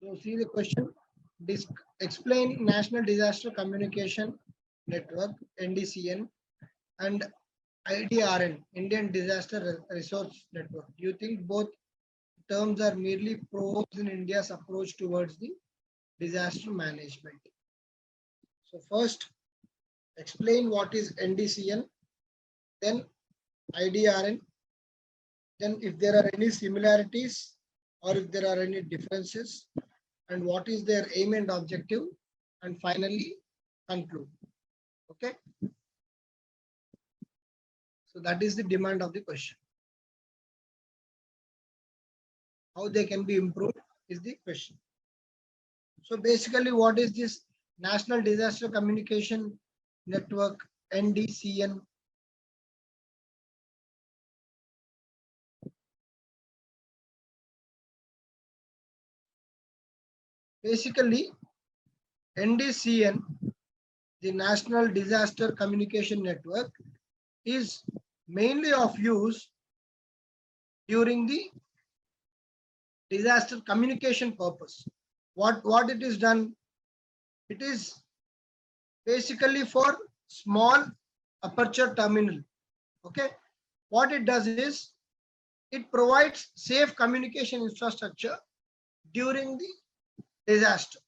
So see the question. Explain National Disaster Communication Network (NDCN) and IDRN (Indian Disaster Resource Network). Do you think both terms are merely probes in India's approach towards the disaster management? So first, explain what is NDCN, then IDRN, then if there are any similarities or if there are any differences, and what is their aim and objective, and finally conclude. Okay. So that is the demand of the question. How they can be improved is the question. So basically, what is this National Disaster Communication Network, NDCN? Basically, NDCN, the National Disaster Communication Network, is mainly of use during the disaster communication purpose. What it is done? It is basically for small aperture terminal. Okay. What it does is it provides safe communication infrastructure during the disaster.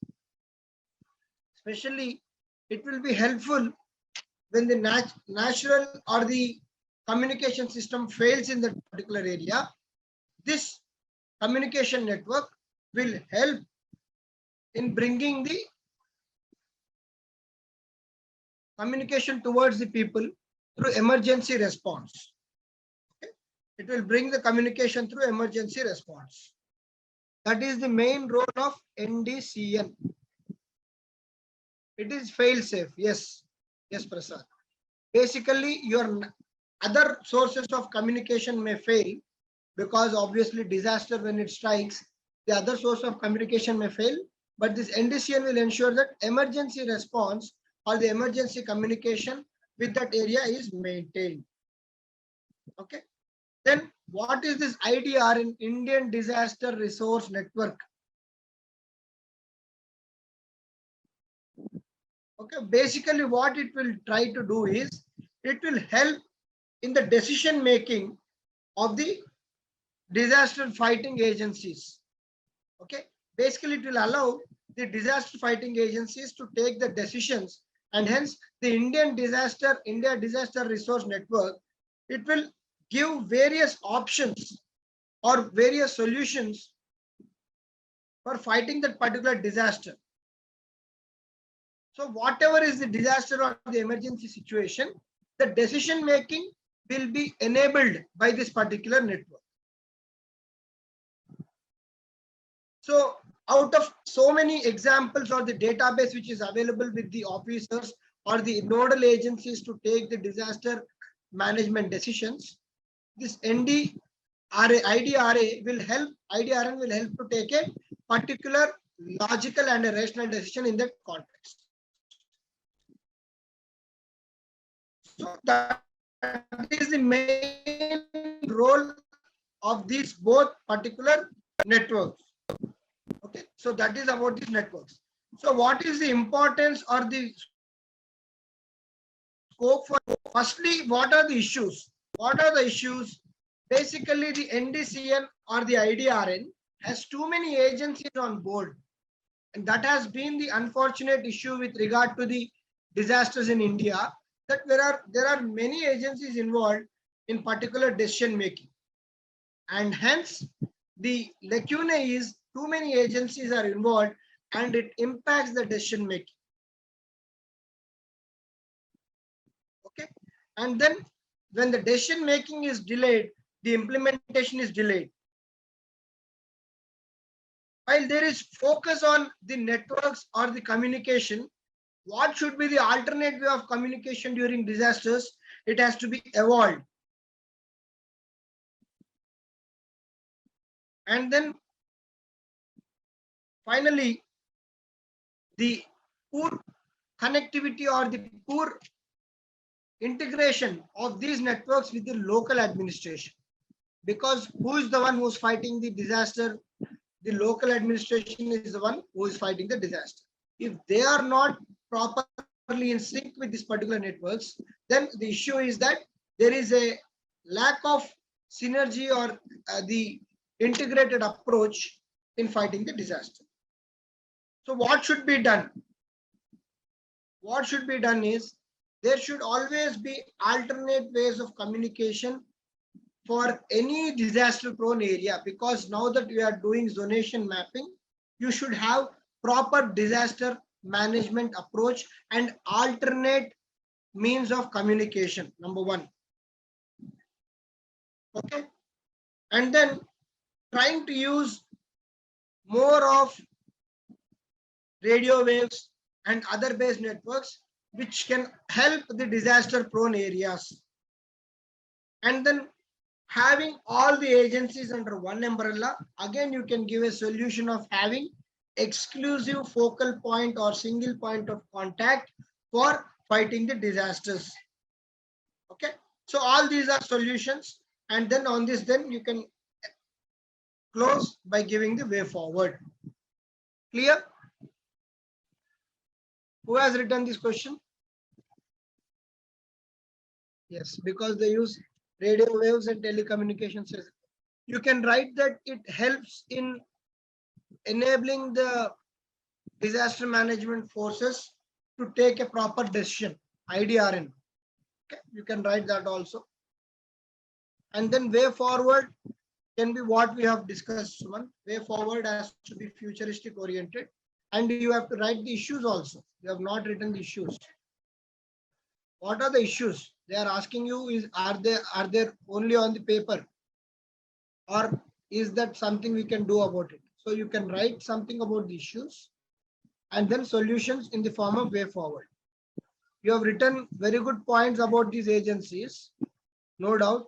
Especially, it will be helpful when the natural or the communication system fails in that particular area. This communication network will help in bringing the communication towards the people through emergency response. Okay? It will bring the communication through emergency response. That is the main role of NDCN. It is fail safe. Yes, yes, Prasad. Basically, your other sources of communication may fail because obviously disaster when it strikes, the other source of communication may fail, but this NDCN will ensure that emergency response or the emergency communication with that area is maintained. Okay. Then what is this IDR in Indian Disaster Resource Network? Okay, basically what it will try to do is it will help in the decision making of the disaster fighting agencies. Okay, basically it will allow the disaster fighting agencies to take the decisions, and hence the India Disaster Resource Network, it will give various options or various solutions for fighting that particular disaster. So whatever is the disaster or the emergency situation, the decision making will be enabled by this particular network. So out of so many examples or the database which is available with the officers or the nodal agencies to take the disaster management decisions, this IDRN will help to take a particular logical and a rational decision in that context. So that is the main role of these both particular networks. Okay, so that is about these networks. So what is the importance or the scope for? Firstly, what are the issues? What are the issues? Basically, the NDCN or the IDRN has too many agencies on board, and that has been the unfortunate issue with regard to the disasters in India, that there are many agencies involved in particular decision making, and hence the lacuna is too many agencies are involved and it impacts the decision making. Okay, and then when the decision making is delayed, the implementation is delayed. While there is focus on the networks or the communication, what should be the alternate way of communication during disasters? It has to be evolved. And then finally, the poor connectivity or the poor integration of these networks with the local administration. Because who is the one who's fighting the disaster? the local administration is the one who is fighting the disaster. If they are not properly in sync with these particular networks, then the issue is that there is a lack of synergy or the integrated approach in fighting the disaster. So what should be done? What should be done is there should always be alternate ways of communication for any disaster prone area, because now that we are doing zonation mapping, you should have proper disaster management approach and alternate means of communication, number one. Okay. And then trying to use more of radio waves and other based networks which can help the disaster prone areas. And then having all the agencies under one umbrella, again you can give a solution of having exclusive focal point or single point of contact for fighting the disasters. Okay, so all these are solutions, and then on this then you can close by giving the way forward. Clear? Who has written this question? Yes, because they use radio waves and telecommunications. You can write that it helps in enabling the disaster management forces to take a proper decision, IDRN. Okay, you can write that also. And then way forward can be what we have discussed, Suman. Way forward has to be futuristic oriented, and you have to write the issues also. You have not written the issues. What are the issues? They are asking you is, are they only on the paper, or is that something we can do about it? So you can write something about the issues and then solutions in the form of way forward. You have written very good points about these agencies, no doubt,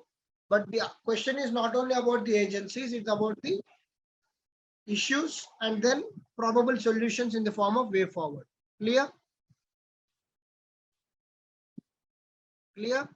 but the question is not only about the agencies, it's about the issues and then probable solutions in the form of way forward. Clear? Clear?